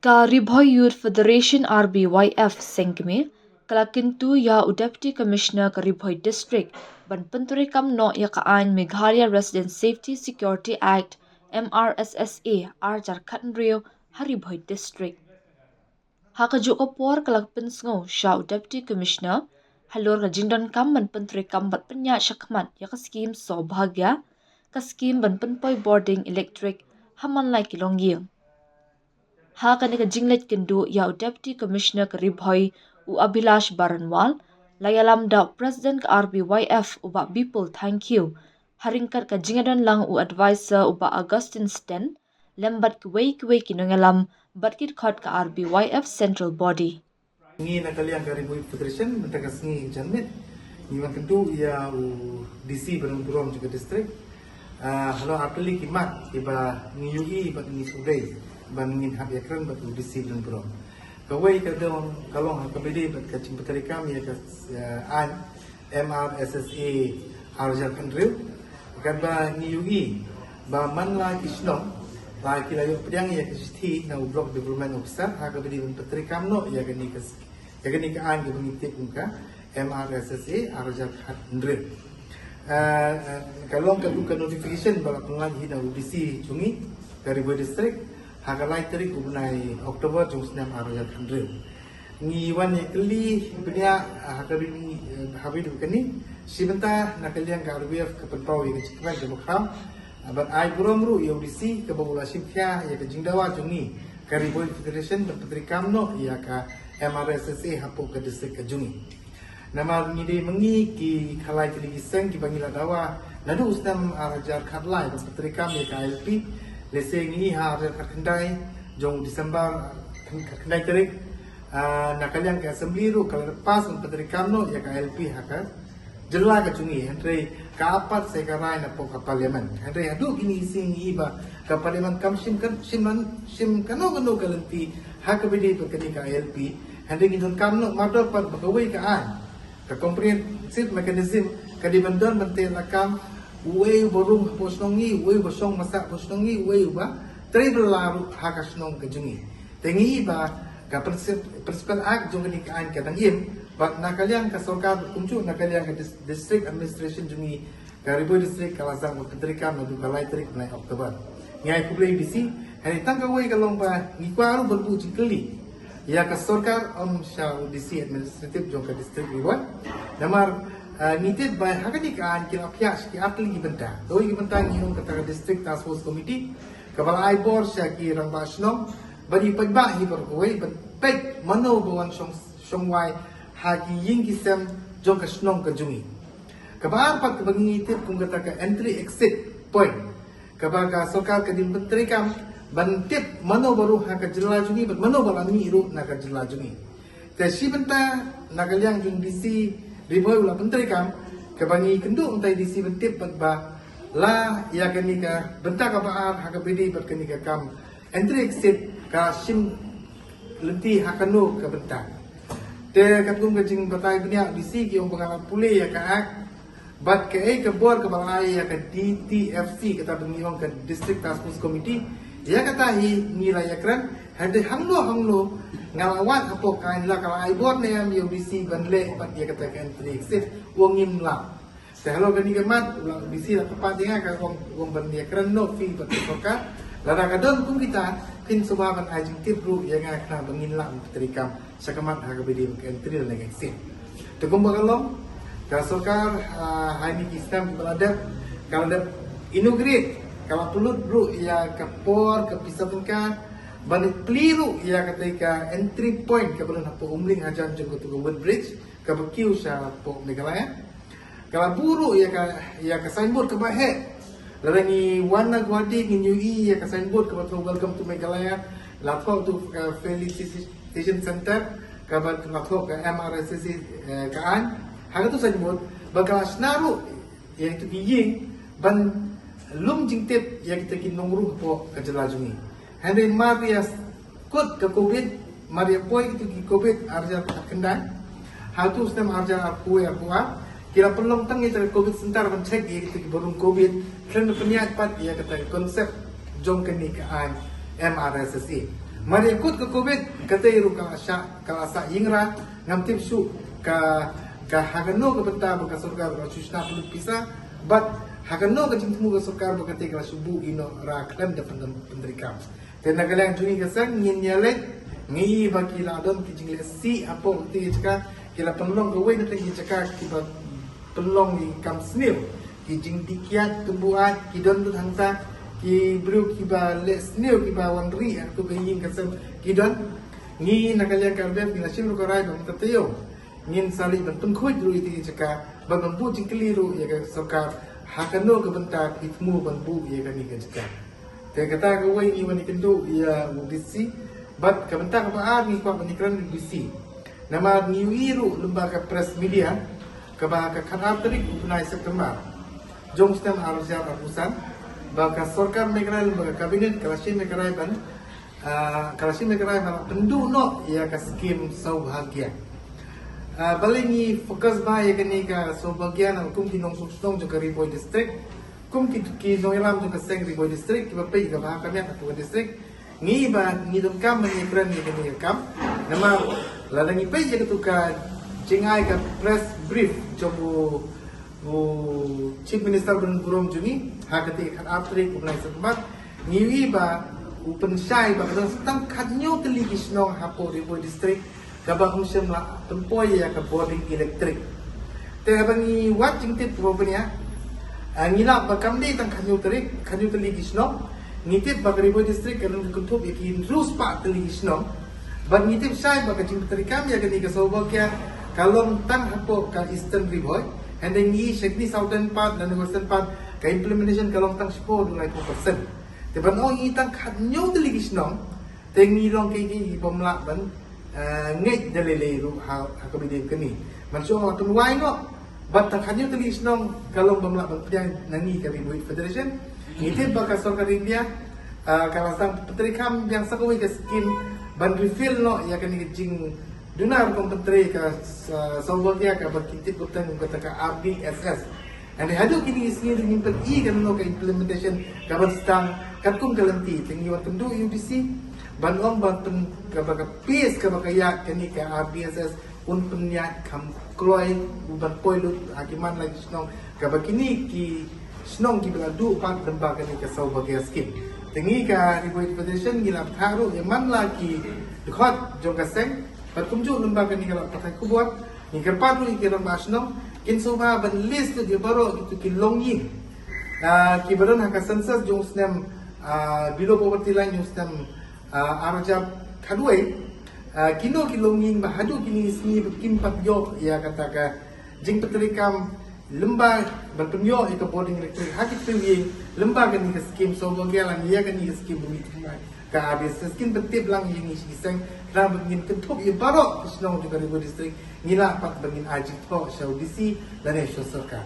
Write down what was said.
Ka Ribhoy Youth Federation RBYF Sengkme, Kalakintu ya Deputy Commissioner ka Ribhoy District, ban penturi kam no ya kaan Meghalaya Resident Safety Security Act MRSSA Arjar Katnrio Haribhoy District. Hakajo ko por kalakpin sngo siya Deputy Commissioner, halor ka jingdon kam ban penturi kam bat penya syakmat ya ka scheme so bahagya, ka scheme ban penpoy boarding electric haman lai kilongying. Ha kanika jinglet kendo ya Deputy Commissioner ka Ribhoy u Abhilash Baranwal, layalam da President ka RBYF uba Bipul thank you, haringkat ka jingadon lang u advisor uba Augustine Sten, lembat kuway kinongalam batkit khot ka RBYF Central Body. Ngi nakaliang ka Ribhoy Federation mentakas ngi janmet ngi makendu ya u DC Berung juga district halo apeli kimat iba ngi UI bat ngi Sudai ban ngin hab yakran bat u DC Berung kawai kadong kalong hakabedi bat ka cimpatari kami ya ka an MRSSA Arjar Kendriu kan ba ngi UI ba manla kisnong laki layu pedang ya kesisti na block development officer hakabedi menteri kamno ya gani ka an ge mengitip muka MRSSA Arjar Kendriu kalau ka notification bala pengan hina UDC cungi dari Ribhoy district hakalai tarik ubnai Oktober jung snam Arjar Kendriu ngi wan ya keli benia hakabedi habidu kani sibenta nakaliang ka RBF ka penpau ya cikman ke bakam abat ai buromru ya UDC ke bagula simkia ya ke jingdawa jungi ka Ribhoy Federation berpetri kamno ya ka MRSSA hapo ke distrik ke jungi nama ngide mengi ki khalai ki giseng ki bangila dawa nadu ustam Arjar Kharlai berpetri kam ya ka LP lese ngi ha Arjar Kendai jong Disember Kendai tarik nakaliang ke assembly ru kalau lepas berpetri kamno ya ka LP haka jela ka jungi henry kapat sekarai na po ka parliament henry adu kini ising iba ka parliament kam sim kano kalanti hakabedi to kani ka LP henry gindon kamno mador pat bagawai ka an ka comprehensive mechanism ka dibandon mentel nakam uwe borung posnongi uwe bosong masak posnongi uwe ba triple laru hakasnong ka jungi tengi ba ka principal act jong ni ka an ka tangim bak nakaliang ka sarkar kuncu nakaliang ka district administration jungi ka Ribhoy district kalasang berpetrika madu kalai trik na Oktober ngai kublai bisi hari tangka wei kalong ba ngikwaru berbu jingkeli ya ka sarkar om sha DC administrative jong ka district Ribhoy namar nitit ba hakani ka an kila pyas ki atli gi benta doi gi benta ngiung ka district task force committee ka bala ai bor sha ki rang ba snom bari pagba hi ber wei ban pek mano bawan song wai hagi ying kisam jong ka snong ka jungi kabar pat kabangitip kung kata ka entry exit point kabaga sarkar ka din menteri kam bantip mano baru ha ka jela jungi bat mano bala ni iru na ka jela jungi ta si benta nagaliang jung DC Ribhoy ula menteri kam kabangi kendu untai DC bantip bat ba la ya kani ka benta ka baar ha ka bedi bat kani ka kam entry exit ka sim lenti ha kanu ka benta te katung kajing batai benia DC ki ong pengalat pule ya ka ak bat ke ke bor ke balai ya ka DTFC kata bengiong ke district task force committee ya kata hi nilai ya kran hande hanglo ngalawat apo kain la kala ai bor ne am UDC banle bat ya kata kan exit wongim la te halo gani kemat ulang DC la tepat dia ka wong ban ya kran no fee bat ka lada kadon kum kita kin subaban ajing tipru yang akna bengin la terikam sakamat hakabedi entry dan exit tegum bagalong ka sarkar haini kisam balada kalau ada inaugurate kalau pulut bro ya ka por ka pisatkan balik peliru ya ketika entry point ka belum hapo umling hajan jenggo to Wood Bridge ka bekiu sa po Meghalaya kalau buru ya ka signboard ka bahe larangi warna gwadi ni UI ya ka signboard ka betul welcome to Meghalaya lapor to Felicitation Center ka bat lapor ka MRSSA ka an hang tu signboard bakal naru yang itu giying ban lum jingtip ya kita kin nongru po ka jelajungi Henry Marias kut ke COVID Maria poi itu ki COVID Arjar Kendai hal tu sistem Arjar Arpue Arpua kira pelong tangi dari COVID sebentar mencek ya kita baru COVID kena penyiat pat ya kata konsep jong kenikaan MRSSA Mari ikut ke COVID kata iru kalasa ingra ngam tip su ka hagano ke benta baka surga baka susna perlu pisah but hagano ke jingtemu ke surga baka te kala subu ino ra klan da penderikam te nagalang jungi ke sang ngin nyale ngi baki la don ki jingle si apo te chaka kila penlong ke wei te chaka ki ba penlong ni kam snil ki jing dikiat kebuat ki don tu hangsa ki bru ki ba le snil ki ba wan ri aku ke yin kasam ki don ngi nakalia karbe ki nasim ru korai dom tateo ngin sali ban pun khoi ru iti chaka ba ban bu jing keliru ya ka sarkar hakano ke benta itmu ban bu ya ka ni ka chaka te kata ke wei ni wani kendu ya udisi bat ke benta ka ba ni kwa panikran udisi nama ni wiru lembaga press media ke ba ka khanatrik upnai September jong stem arja rapusan baka sarkar megrai baka kabinet kalasin megrai ban pendu no ya ka skim saubhagya balingi fokus ba ya kani ka saubhagya na kum ki nong sustong jo kari boy district kum ki noilam jo ka seng ri boy district ki ba pe ka ba ka mek ka district ngi ba ngi dom kam ni kran ni kani kam nama ladangi pe je ka ka jingai ka press brief jo Chief Minister Ben Gurom Juni hakati khat apri kumnai setempat ngiwi ba upen syai ba kadang setang khatnyo teligi snong hapo ribo district kaba umsem la tempoy ya ka boarding electric te bangi wat jingtit probenya ngila ba kamde tang khatnyo teligi snong ngitit ba ribo district kadang kutup yakin rus pa teligi snong ba ngitip syai ba ka jingtit kam ya kani ka sobokya kalom tang hapo ka eastern riboy and then ni Shekni southern part dan western part ka implementation kalong tang sipo dulai 2%. Te ban ong itang khanyo delegis nong te ngi long ki bomla ban ngai dalele ru ha ka bide kani. Man so atun wai no bat tang khanyo delegis nong kalong bomla ban pyang nani ka Riboy Federation. Ite ba ka sarkar India kawasan petrikam yang sakoi ka skim ban refill no ya kani jing Dunar kompetri ka Saubhagya ka berkitip utang kata ka RDSS. And hadu kini isni ring i kan no ka implementation ka stang katkum kalanti tingi watum do UBC banong ban ka baka PS ka baka ya kani ka RDSS un punya kam kloy ban poilut akiman lagi snong ka bakini ki snong ki beladu pat lembaga ni ka Saubhagya scheme. Tingi ka Riboy Federation gilap tharu yaman lagi dekhot jogaseng Berkunjung lembaga ni kalau pakai kubuat, ni kerpat ni kira masnong, kin soba ban list tu dia baru itu kin longing. Ki badan haka census jong snem below poverty line jong snem arajab kadue, kino ki longing bahadu kini sini berkin patyo ya kata ka jing petrikam lembaga berpenyo itu boarding electric hakit tu lembaga ni skim Saubhagya lan ya kan ni skim bumi tinggal. Ka habis skin betip lang yung isang na begin kentuk yung barok isnong juga Riboy District ngila pat begin ajit po sa audisi dan sa sarkar.